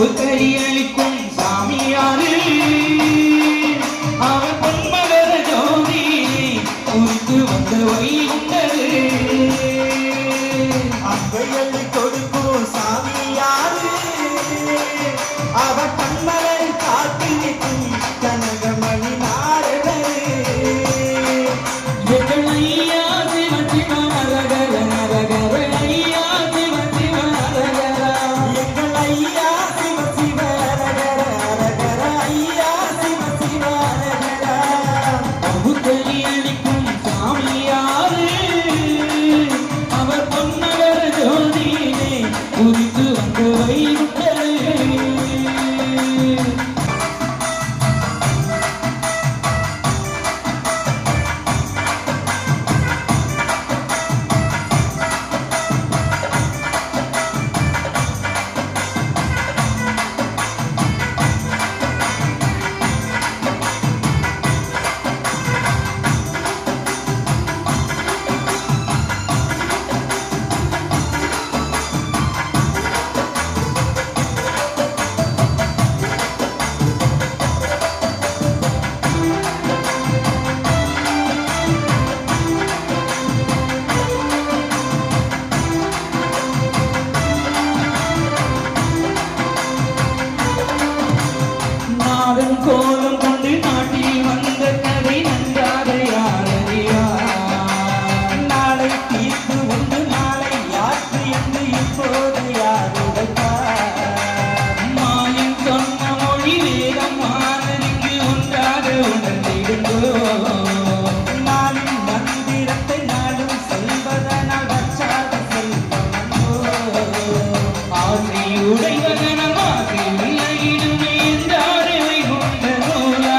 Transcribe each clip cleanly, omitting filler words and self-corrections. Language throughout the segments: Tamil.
அம்பு கையளிக்கும் சாமியாரு அவன் பொன்மகர ஜோதி உரித்து வந்த வைகுண்டரு அம்பையள்ளி கொடுக்கும் சாமியாரு அவன் பொன்மகரை காத்து நிற்கும் கனகமணி நாரதரு எங்களையா சிவ சிவ நரகர நரகர ஐயா சிவ சிவ நரகர எங்கள் ஐயா சிவ சிவ அரகர அரகர ஐயா சிவ சிவ அரகர அம்பு கையளிக்கும் சாமியாரு அவர் பொன்னகர ஜோதியிலே உரித்து வந்த வைகுண்டரு நாடன் கோலம் கொண்டு நாட்டில் வந்த கதை நன்றாக யாரறியார் நாளை தீர்ப்பு உண்டு நாளை யாற்று என்று இப்போது யாருடைத்தார் மாயன் சொன்ன மொழி வேதம் மாறனிங்கு ஒன்றாக உணர்ந்திடுங்கோ நாளின் மந்திரத்தை நாளும் சொல்வதனால் வச்சாத செல்வமோ ஆசை உடைவதனம் ஆசை விலகிடுமே என்றாரே வைகுண்ட நூலா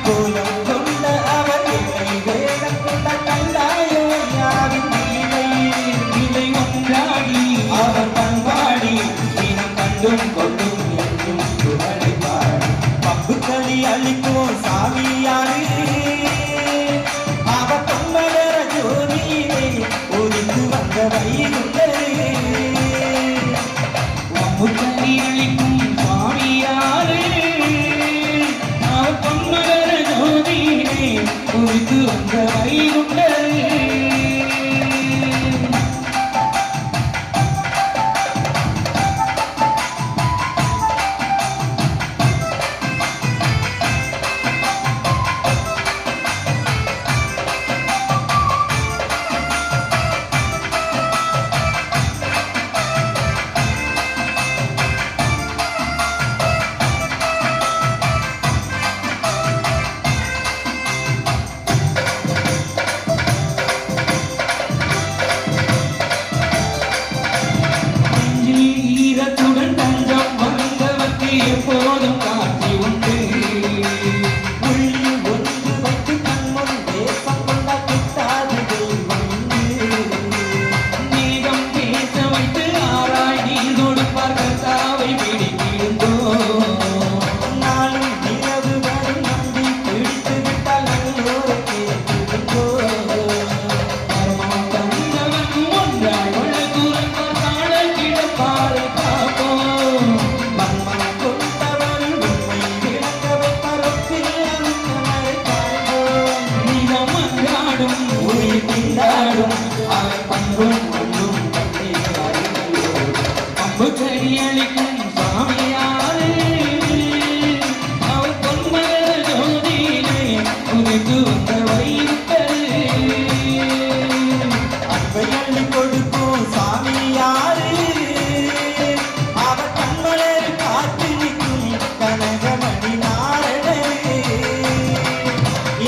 கோலம் கொண்ட அவர் இல்லை வேடம் கொண்ட கண்டாயோ யாவின் இல்லை இதை ஒன்றாடி அவர் பண்பாடி இனம் கண்டும் கொண்டும் என்றும் புகழைப்பார் பம்புக்களி அளிக்கும் சாமியாரு அவ பொன்மகர ஜோதியிலே ஒளிந்து வந்த வைகுண்டரு முத்தனி அளிக்கும் சுவாமியாரு அவர் பொன்மகர ஜோதியிலே உரித்து வந்த வைகுண்டரு நெஞ்சில் ஈரத்துடன் தஞ்சம் வந்தவர்க்கு எப்போதும் காட்சி உண்டு உள்ளி ஒன்று வைத்து கண்முன் தேசம் கொண்ட கிட்டாது தெய்வம் மேகம் பேச வைத்து ஆராய் நீர் கொடுப்பார் கர்த்தாவை பிடித்திருந்தோ நாளும் இரவு வரும் நம்பி பிடித்து விட்டால் நல்லோரை கேட்டிருந்தோ கர்மம் தந்தவன் ஒன்றாய் வழக்குரைப்பார் காணல் கிடப்பாரை காப்போம் மன்மம் கொண்டவர் உண்மை விளங்க வைப்பரப்பில் அருந்தவரை காண்போம் நிலம் அன்றாடும் உயிர் திண்டாடும் அவர் பண்பும் ஒன்றும் அம்பு கையளிக்கும் சாமியாரு அவர் பொன்மகர ஜோதியிலே உதித்து வந்த வைகுண்டரு அன்பை அள்ளி கொடுக்கும் சாமியாரு அவர் கண்மலர் காத்து நிற்கும் கனகமணி நாரதரு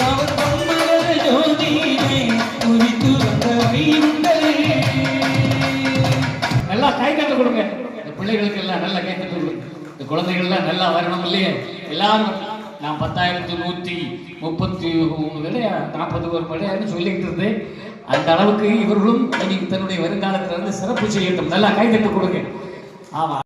அவர் பொன்மகர ஜோதியிலே உதித்து வந்த வைகுண்டரு நல்லா கை தட்டு கொடுங்க இந்த பிள்ளைகளுக்கு எல்லாம் நல்லா கை தட்டு கொடுங்க இந்த குழந்தைகள்லாம் நல்லா வரணும் இல்லையே எல்லாரும் நான் 10,133 விடையா 41 விடையான்னு சொல்லிக்கிட்டு இருந்தேன் அந்த அளவுக்கு இவர்களும் இன்னைக்கு தன்னுடைய வருங்காலத்தில் வந்து சிறப்பு செய்யட்டும் நல்லா கை தட்டு கொடுங்க ஆமா